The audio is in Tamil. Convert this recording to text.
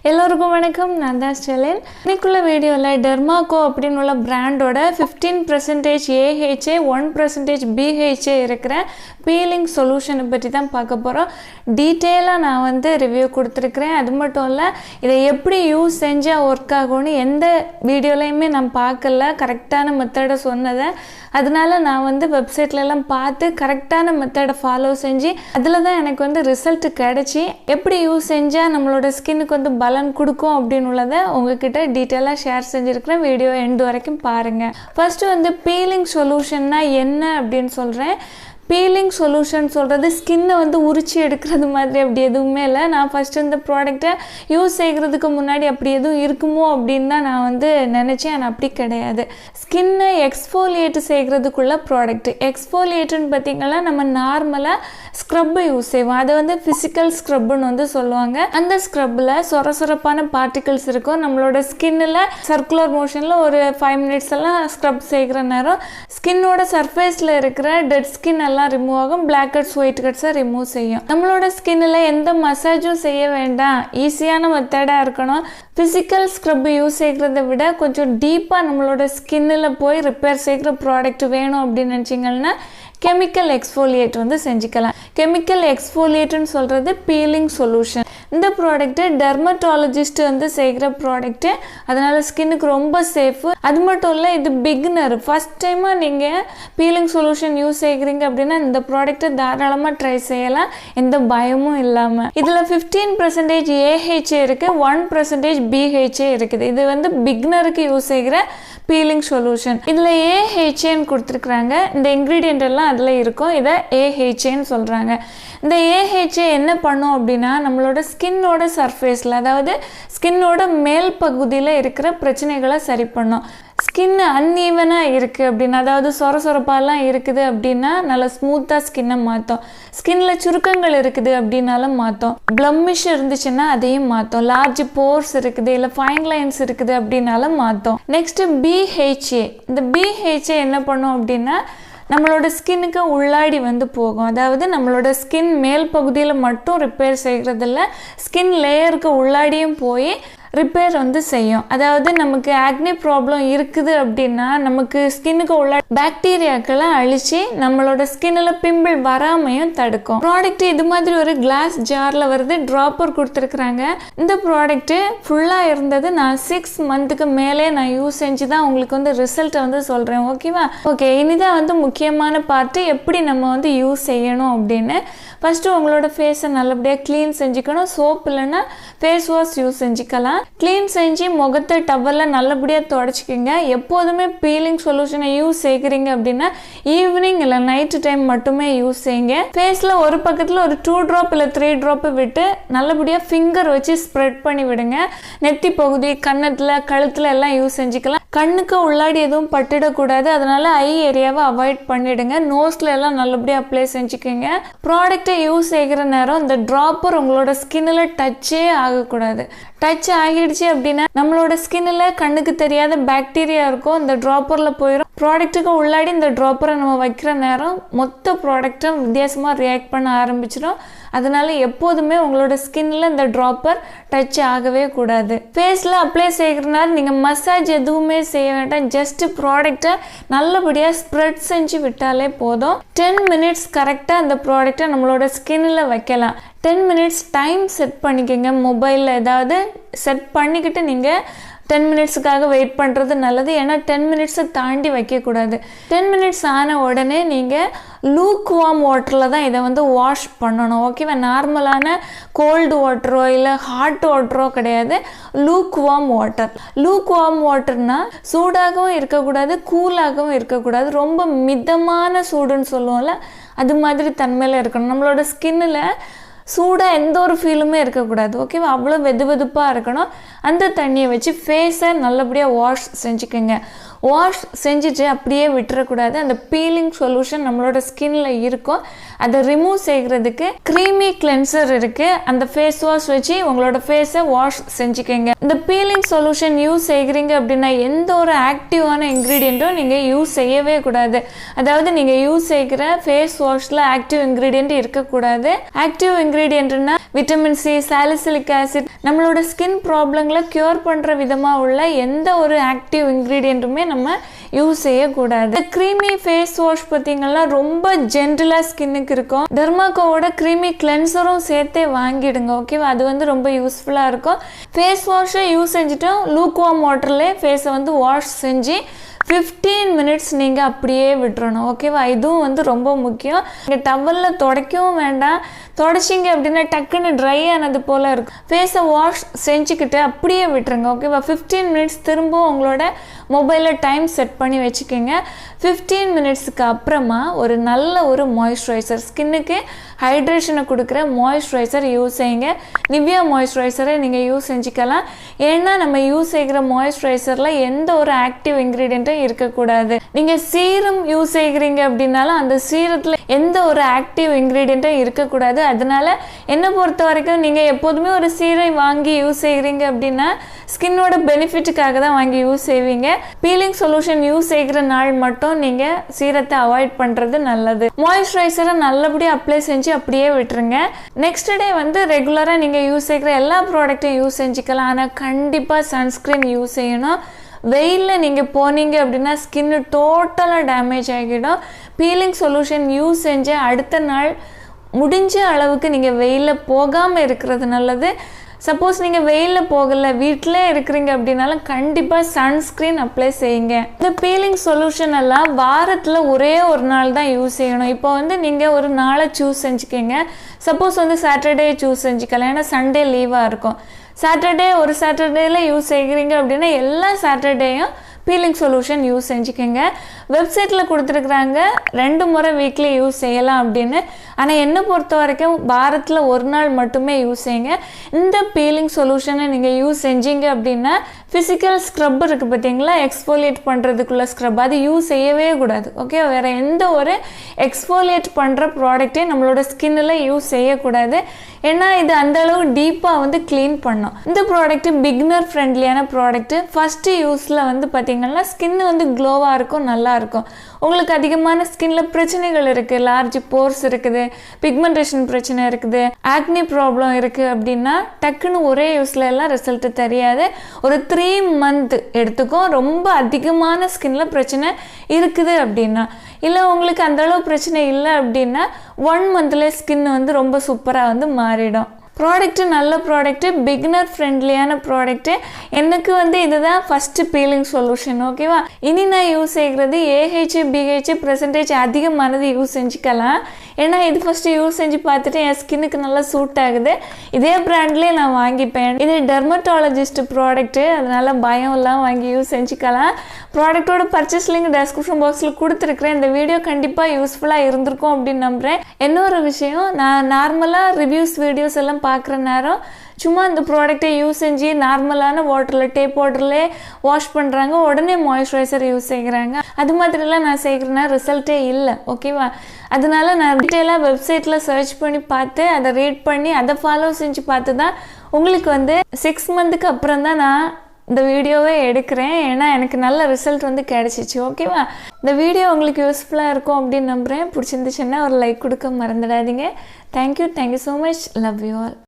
எல்லோருக்கும் வணக்கம். நான் தான் ஸ்டெலின். இன்னைக்குள்ள வீடியோவில் டெர்மாகோ அப்படின்னு உள்ள பிராண்டோட 15% AHA 1% BHA இருக்கிற பீலிங் சொல்யூஷனை பற்றி தான் பார்க்க போகிறோம். டீட்டெயிலாக நான் ரிவ்யூ கொடுத்துருக்குறேன். அது மட்டும் இல்லை, இதை எப்படி யூஸ் செஞ்சால் ஒர்க் ஆகும்னு எந்த வீடியோலையுமே நான் பார்க்கல, கரெக்டான மெத்தடை சொன்னதை. அதனால நான் வெப்சைட்லலாம் பார்த்து கரெக்டான மெத்தடை ஃபாலோ செஞ்சு அதில் தான் எனக்கு ரிசல்ட் கிடச்சி எப்படி யூஸ் செஞ்சால் நம்மளோட ஸ்கின்னுக்கு பலன் கொடுக்கும் அப்படின்னு உள்ளதை உங்ககிட்ட டீட்டெயிலாக ஷேர் செஞ்சுருக்கிறேன். வீடியோ எண்டு வரைக்கும் பாருங்கள். ஃபஸ்ட்டு பீலிங் சொல்யூஷன்னா என்ன அப்படின்னு சொல்கிறேன். பீலிங் சொல்யூஷன் சொல்கிறது ஸ்கின்னை உரிச்சி எடுக்கிறது மாதிரி அப்படி எதுவுமே இல்லை. நான் ஃபஸ்ட்டு இந்த ப்ராடக்டை யூஸ் செய்கிறதுக்கு முன்னாடி அப்படி எதுவும் இருக்குமோ அப்படின்னு தான் நான் நினச்சேன். ஆனால் அப்படி கிடையாது. ஸ்கின்னை எக்ஸ்ஃபோலியேட் செய்கிறதுக்குள்ள ப்ராடக்ட். எக்ஸ்ஃபோலியேட்டுன்னு பார்த்திங்கன்னா நம்ம நார்மலாக ஸ்க்ரப்பு யூஸ் செய்வோம். அதை ஃபிசிக்கல் ஸ்க்ரப்புன்னு சொல்லுவாங்க. அந்த ஸ்க்ரப்பில் சொரசொரப்பான பார்ட்டிகல்ஸ் இருக்கும். நம்மளோட ஸ்கின்னில் சர்க்குலர் மோஷனில் ஒரு 5 minutes எல்லாம் ஸ்க்ரப் செய்கிற நேரம் ஸ்கின்னோட சர்ஃபேஸில் இருக்கிற டெட் ஸ்கின் எல்லாம் ரிமூவ் ஆகும். பிளாக் ஹெட்ஸ் ஒயிட் ஹெட்ஸை ரிமூவ் செய்யும். நம்மளோட ஸ்கின்னில் எந்த மசாஜும் செய்ய வேண்டாம், ஈஸியான மெத்தடாக இருக்கணும். ஃபிசிக்கல் ஸ்க்ரப் யூஸ் செய்கிறத விட கொஞ்சம் டீப்பாக நம்மளோட ஸ்கின்னில் போய் ரிப்பேர் செய்கிற ப்ராடக்ட் வேணும் அப்படின்னு நினச்சிங்கன்னா கெமிக்கல் எக்ஸ்ஃபோலியேட் செஞ்சுக்கலாம். கெமிக்கல் எக்ஸ்ஃபோலியேட்னு சொல்கிறது பீலிங் சொல்யூஷன். இந்த ப்ராடக்ட்டு டெர்மட்டாலஜிஸ்ட் செய்கிற ப்ராடக்ட்டு. அதனால் ஸ்கின்னுக்கு ரொம்ப சேஃபு. அது மட்டும் இல்லை, இது பிகினர். ஃபஸ்ட் டைமாக நீங்கள் பீலிங் சொல்யூஷன் யூஸ் செய்கிறீங்க அப்படின்னா இந்த ப்ராடக்ட்டை தாராளமாக ட்ரை செய்யலாம், எந்த பயமும் இல்லாமல். இதில் 15% AHA இருக்குது, 1% BHA இருக்குது. இது பிகினருக்கு யூஸ் செய்கிற பீலிங் சொல்யூஷன். இதில் AHAன்னு கொடுத்துருக்குறாங்க. இந்த இன்க்ரீடியன்ட் எல்லாம் அதில் இருக்கும். இதை AHAன்னு சொல்கிறாங்க. இந்த AHA என்ன பண்ணும் அப்படின்னா நம்மளோட ஸ்கின்னோட சர்ஃபேஸில், அதாவது ஸ்கின்னோட மேல் பகுதியில் இருக்கிற பிரச்சனைகளை சரி பண்ணும். ஸ்கின் அன்ஈவனாக இருக்குது அப்படின்னா, அதாவது சொரசொரப்பாலாம் இருக்குது அப்படின்னா நல்லா ஸ்மூத்தாக ஸ்கின்னை மாற்றும். ஸ்கின்னில் சுருக்கங்கள் இருக்குது அப்படின்னாலும் மாற்றும். ப்ளம்மிஷ் இருந்துச்சுன்னா அதையும் மாற்றும். லார்ஜ் போர்ஸ் இருக்குது, இல்லை ஃபைன் லைன்ஸ் இருக்குது அப்படின்னாலும் மாற்றும். Next BHA. இந்த BHA என்ன பண்ணும் அப்படின்னா நம்மளோட ஸ்கின்னுக்கு உள்ளாடி போகும். அதாவது நம்மளோட ஸ்கின் மேல் பகுதியில் மட்டும் ரிப்பேர் செய்கிறதில்ல, ஸ்கின் லேயருக்கு உள்ளாடியும் போய் ரிப்பேர் செய்யும். அதாவது நமக்கு ஆக்னி ப்ராப்ளம் இருக்குது அப்படின்னா நமக்கு ஸ்கின்னுக்கு உள்ள பாக்டீரியாக்களை அழிச்சு நம்மளோட ஸ்கின்னில் பிம்பிள் வராமையும் தடுக்கும். ப்ராடக்ட் இது மாதிரி ஒரு கிளாஸ் ஜாரில் வருது. ட்ராப்பர் கொடுத்துருக்குறாங்க. இந்த ப்ராடக்ட்டு ஃபுல்லாக இருந்தது. நான் 6 months மேலே நான் யூஸ் செஞ்சு தான் உங்களுக்கு ரிசல்ட்டை சொல்கிறேன். ஓகேவா? ஓகே, இனிதான் முக்கியமான பார்ட்டு, எப்படி நம்ம யூஸ் செய்யணும் அப்படின்னு. ஃபஸ்ட்டு உங்களோட ஃபேஸை நல்லபடியாக க்ளீன் செஞ்சுக்கணும். சோப் இல்லைன்னா ஃபேஸ் வாஷ் யூஸ் செஞ்சுக்கலாம். க்ளீன் செஞ்சு முகத்தை டவலில் நல்லபடியாக தொடச்சிக்கோங்க. எப்போதுமே பீலிங் சொல்யூஷனை யூஸ் செய்கிறீங்க அப்படின்னா ஈவினிங் இல்லை நைட்டு டைம் மட்டுமே யூஸ் செய்யுங்க. ஃபேஸில் ஒரு பக்கத்தில் ஒரு 2 drop இல்லை 3 drop விட்டு நல்லபடியாக ஃபிங்கர் வச்சு ஸ்ப்ரெட் பண்ணி விடுங்க. நெத்தி பகுதி, கன்னத்தில், கழுத்தில் எல்லாம் யூஸ் செஞ்சுக்கலாம். கண்ணுக்கு உள்ளாடி எதுவும் பட்டுடக்கூடாது, அதனால ஐ ஏரியாவை அவாய்ட் பண்ணிடுங்க. நோஸ்ல எல்லாம் நல்லபடியாக அப்ளை செஞ்சுக்கோங்க. ப்ராடக்டை யூஸ் செய்கிற நேரம் இந்த ட்ராப்பர் உங்களோட ஸ்கின்னில் டச்சே ஆகக்கூடாது. டச் ஆகிடுச்சு அப்படின்னா நம்மளோட ஸ்கின்னில் கண்ணுக்கு தெரியாத பாக்டீரியா இருக்கும், இந்த ட்ராப்பரில் போயிடும். ப்ராடக்ட்டுக்கு உள்ளாடி இந்த ட்ராப்பரை நம்ம வைக்கிற நேரம் மொத்த ப்ராடக்டும் வித்தியாசமாக ரியாக்ட் பண்ண ஆரம்பிச்சிடும். அதனால எப்போதுமே உங்களோட ஸ்கின்னில் இந்த ட்ராப்பர் டச் ஆகவே கூடாது. ஃபேஸில் அப்ளை செய்கிறனால நீங்கள் மசாஜ் எதுவுமே செய்ய வேண்டாம். ஜஸ்ட் ப்ராடக்டை நல்லபடியாக ஸ்ப்ரெட் செஞ்சு விட்டாலே போதும். 10 minutes கரெக்டாக அந்த ப்ராடக்டை நம்மளோட ஸ்கின்னில் வைக்கலாம். 10 minutes டைம் செட் பண்ணிக்கோங்க. மொபைலில் ஏதாவது செட் பண்ணிக்கிட்டு நீங்கள் 10 minutesக்காக வெயிட் பண்ணுறது நல்லது. ஏன்னா 10 minutes தாண்டி வைக்கக்கூடாது. 10 minutes ஆன உடனே நீங்கள் லூக் வார்ம் வாட்டரில் தான் இதை வாஷ் பண்ணணும். ஓகேவா? நார்மலான கோல்டு வாட்டரோ இல்லை ஹாட் வாட்டரோ கிடையாது. Lukewarm water. Lukewarm வாட்டர்னா சூடாகவும் இருக்கக்கூடாது, கூலாகவும் இருக்கக்கூடாது. ரொம்ப மிதமான சூடுன்னு சொல்லுவோம்ல, அது மாதிரி தன்மையில் இருக்கணும். நம்மளோட ஸ்கின்னில் சூடாக எந்த ஒரு ஃபீலுமே இருக்கக்கூடாது. ஓகேவா? அவ்வளோ வெதுவெதுப்பாக இருக்கணும். அந்த தண்ணியை வச்சு ஃபேஸை நல்லபடியாக வாஷ் செஞ்சுக்கோங்க. வாஷ் செஞ்சுட்டு அப்படியே விட்டுறக்கூடாது. அந்த பீலிங் சொல்யூஷன் நம்மளோட ஸ்கின்ல இருக்கும். அதை ரிமூவ் செய்கிறதுக்கு க்ரீமி கிளென்சர் இருக்குது. அந்த ஃபேஸ் வாஷ் வச்சு உங்களோட ஃபேஸை வாஷ் செஞ்சுக்கோங்க. இந்த பீலிங் சொல்யூஷன் யூஸ் செய்கிறீங்க அப்படின்னா எந்த ஒரு ஆக்டிவான இன்க்ரீடியண்ட்டும் நீங்கள் யூஸ் செய்யவே கூடாது. அதாவது நீங்கள் யூஸ் செய்கிற ஃபேஸ் வாஷில் ஆக்டிவ் இன்க்ரீடியண்ட் இருக்கக்கூடாது. ஆக்டிவ் இன்க்ரீடியன்ட்னா விட்டமின் சி, சாலிசிலிக் ஆசிட், நம்மளோட ஸ்கின் ப்ராப்ளங்களை க்யூர் பண்ணுற விதமாக உள்ள எந்த ஒரு ஆக்டிவ் இன்க்ரீடியண்ட்டுமே நம்ம யூஸ் செய்யக்கூடாது. க்ரீமி ஃபேஸ் வாஷ் பார்த்தீங்கன்னா ரொம்ப ஜென்டிலாக ஸ்கின்னுக்கு இருக்கும். டெர்மாக்கோவோட க்ரீமி கிளென்சரும் சேர்த்தே வாங்கிடுங்க. ஓகேவா, அது வந்து ரொம்ப யூஸ்ஃபுல்லாக இருக்கும். ஃபேஸ் வாஷை யூஸ் செஞ்சுட்டோம், லூக்வார்ம் வாட்டர்லேயே ஃபேஸை வந்து வாஷ் செஞ்சு 15 மினிட்ஸ் நீங்கள் அப்படியே விட்டுறணும். ஓகேவா, இதுவும் வந்து ரொம்ப முக்கியம். நீங்கள் டவலில் துடைக்கவும் வேண்டாம். தொடச்சிங்க அப்படின்னா டக்குன்னு ட்ரை ஆனது போல் இருக்கும். ஃபேஸை வாஷ் செஞ்சுக்கிட்டு அப்படியே விட்டுருங்க. ஓகேவா, 15 மினிட்ஸ் திரும்பவும் உங்களோட மொபைலில் டைம் செட் பண்ணி வச்சுக்கோங்க. 15 மினிட்ஸுக்கு அப்புறமா ஒரு நல்ல ஒரு மாய்ஸ்சரைசர், ஸ்கின்னுக்கு ஹைட்ரேஷனை கொடுக்குற மாய்ஸ்சரைசர் யூஸ் செய்யுங்க. நிவியா மாய்ஸ்சரைசரை நீங்கள் யூஸ் செஞ்சுக்கலாம். ஏன்னா நம்ம யூஸ் செய்கிற மாய்ஸ்சரைசரில் எந்த ஒரு ஆக்டிவ் இன்க்ரீடியண்ட்டும் இருக்கக்கூடாது. நீங்கள் சீரம் யூஸ் செய்கிறீங்க அப்படின்னாலும் அந்த சீரத்தில் எந்த ஒரு ஆக்டிவ் இன்க்ரீடியண்ட்டும் இருக்கக்கூடாது. அதனால என்னை பொறுத்த வரைக்கும் நீங்கள் எப்போதுமே ஒரு சீரம் வாங்கி யூஸ் செய்கிறீங்க அப்படின்னா ஸ்கின்னோட பெனிஃபிட்டுக்காக தான் வாங்கி யூஸ் செய்வீங்க. பீலிங் சொல்யூஷன் யூஸ் செய்கிற நாள் மட்டும் நீங்கள் சீரத்தை அவாய்ட் பண்ணுறது நல்லது. மாய்ஸ்சரைசரை நல்லபடியாக அப்ளை செஞ்சு அப்படியே விட்டுருங்க. நெக்ஸ்ட் டே வந்து ரெகுலராக நீங்கள் யூஸ் செய்கிற எல்லா ப்ராடக்ட்டையும் யூஸ் செஞ்சுக்கலாம். ஆனால் கண்டிப்பாக சன்ஸ்க்ரீன் யூஸ் செய்யணும். வெயிலில் நீங்கள் போனீங்க அப்படின்னா ஸ்கின்னு டோட்டலாக டேமேஜ் ஆகிடும். பீலிங் சொல்யூஷன் யூஸ் செஞ்ச அடுத்த நாள் முடிஞ்ச அளவுக்கு நீங்கள் வெயிலில் போகாமல் இருக்கிறது நல்லது. சப்போஸ் நீங்கள் வெயிலில் போகலை, வீட்டிலே இருக்கிறீங்க அப்படின்னாலும் கண்டிப்பாக சன்ஸ்க்ரீன் அப்ளை செய்யுங்க. இந்த பீலிங் சொல்யூஷன் எல்லாம் வாரத்தில் ஒரே ஒரு நாள் தான் யூஸ் செய்யணும். இப்போ வந்து நீங்கள் ஒரு நாளை சூஸ் செஞ்சுக்கோங்க. சப்போஸ் வந்து சாட்டர்டே சூஸ் செஞ்சுக்கலாம், ஏன்னா சண்டே லீவாக இருக்கும். சாட்டர்டே ஒரு சாட்டர்டேல யூஸ் செய்கிறீங்க அப்படின்னா எல்லா சாட்டர்டேயும் பீலிங் சொல்யூஷன் யூஸ் செஞ்சுக்கோங்க. வெப்சைட்டில் கொடுத்துருக்குறாங்க 2 முறை வீக்லி யூஸ் செய்யலாம் அப்படின்னு. ஆனால் என்னை பொறுத்த வரைக்கும் வாரத்தில் ஒரு நாள் மட்டுமே யூஸ் செய்யுங்க. இந்த பீலிங் சொல்யூஷனை நீங்கள் யூஸ் செஞ்சீங்க அப்படின்னா ஃபிசிக்கல் ஸ்க்ரப் இருக்குது பார்த்தீங்களா, எக்ஸ்ஃபோலியேட் பண்ணுறதுக்குள்ள ஸ்க்ரப், அது யூஸ் செய்யவே கூடாது. ஓகே, வேறு எந்த ஒரு எக்ஸ்ஃபோலியேட் பண்ணுற ப்ராடக்ட்டையும் நம்மளோட ஸ்கின்னில் யூஸ் செய்யக்கூடாது. ஏன்னா இது அந்த அளவு டீப்பாக வந்து க்ளீன் பண்ணும். இந்த ப்ராடக்ட்டு பிகினர் ஃப்ரெண்ட்லியான ப்ராடக்ட்டு. ஃபஸ்ட்டு யூஸில் வந்து பார்த்தீங்கன்னா ஸ்கின் வந்து க்ளோவாக இருக்கும், நல்லா இருக்கும். உங்களுக்கு அதிகமான ஸ்கின்ல பிரச்சனைகள் இருக்குது, லார்ஜ் போர்ஸ் இருக்குது, பிக்மெண்டேஷன் பிரச்சனை இருக்குது, ஆக்னி ப்ராப்ளம் இருக்குது அப்படின்னா டக்குன்னு ஒரே யூஸில் எல்லாம் ரிசல்ட் தெரியாது. ஒரு 3 மந்த் எடுத்துக்கும். ரொம்ப அதிகமான ஸ்கின்ல பிரச்சனை இருக்குது அப்படின்னா, இல்லை உங்களுக்கு அந்தளவு பிரச்சனை இல்லை அப்படின்னா 1 மந்த்ல ஸ்கின் வந்து ரொம்ப சூப்பராக வந்து மாறிடும். ப்ராடக்ட்டு நல்ல ப்ராடக்ட்டு, பிகினர் ஃப்ரெண்ட்லியான ப்ராடக்ட்டு. எனக்கு வந்து இதுதான் ஃபஸ்ட்டு பீலிங் சொல்யூஷன். ஓகேவா, இனி நான் யூஸ் செய்கிறது AHA BHA பெர்சன்டேஜ் அதிகமானது யூஸ் செஞ்சுக்கலாம். ஏன்னா இது ஃபஸ்ட்டு யூஸ் செஞ்சு பார்த்துட்டு என் ஸ்கின்னுக்கு நல்லா சூட் ஆகுது. இதே ப்ராண்ட்லேயே நான் வாங்கிப்பேன். இது டெர்மட்டாலஜிஸ்ட் ப்ராடக்ட்டு, அதனால் பயம் எல்லாம் வாங்கி யூஸ் செஞ்சுக்கலாம். ப்ராடக்டோட பர்ச்சேஸ் லிங்க் டெஸ்கிரிப்ஷன் பாக்ஸில் கொடுத்துருக்குறேன். இந்த வீடியோ கண்டிப்பாக யூஸ்ஃபுல்லாக இருந்திருக்கும் அப்படின்னு நம்புகிறேன். இன்னொரு விஷயம், நான் நார்மலாக ரிவ்யூஸ் வீடியோஸ் எல்லாம் பார்க்குற நேரம் சும்மா இந்த ப்ராடக்டை யூஸ் செஞ்சு நார்மலான வாட்டரில், டேப் வாட்டர்லேயே வாஷ் பண்ணுறாங்க, உடனே மாய்ஸ்சரைசர் யூஸ் செய்கிறாங்க. அது மாதிரிலாம் நான் செய்கிறேன்னா ரிசல்ட்டே இல்லை. ஓகேவா, அதனால நான் டீட்டெயிலாக வெப்சைட்டில் சர்ச் பண்ணி பார்த்து அதை ரீட் பண்ணி அதை ஃபாலோ செஞ்சு பார்த்து தான் உங்களுக்கு வந்து 6 மந்த்துக்கு அப்புறம் தான் நான் இந்த வீடியோவே எடுக்கிறேன். ஏன்னா எனக்கு நல்ல ரிசல்ட் வந்து கிடச்சிச்சு. ஓகேவா, இந்த வீடியோ உங்களுக்கு யூஸ்ஃபுல்லாக இருக்கும் அப்படின்னு நம்புகிறேன். பிடிச்சிருந்துச்சுன்னா ஒரு லைக் கொடுக்க மறந்துடாதீங்க. Thank you so much. Love you all.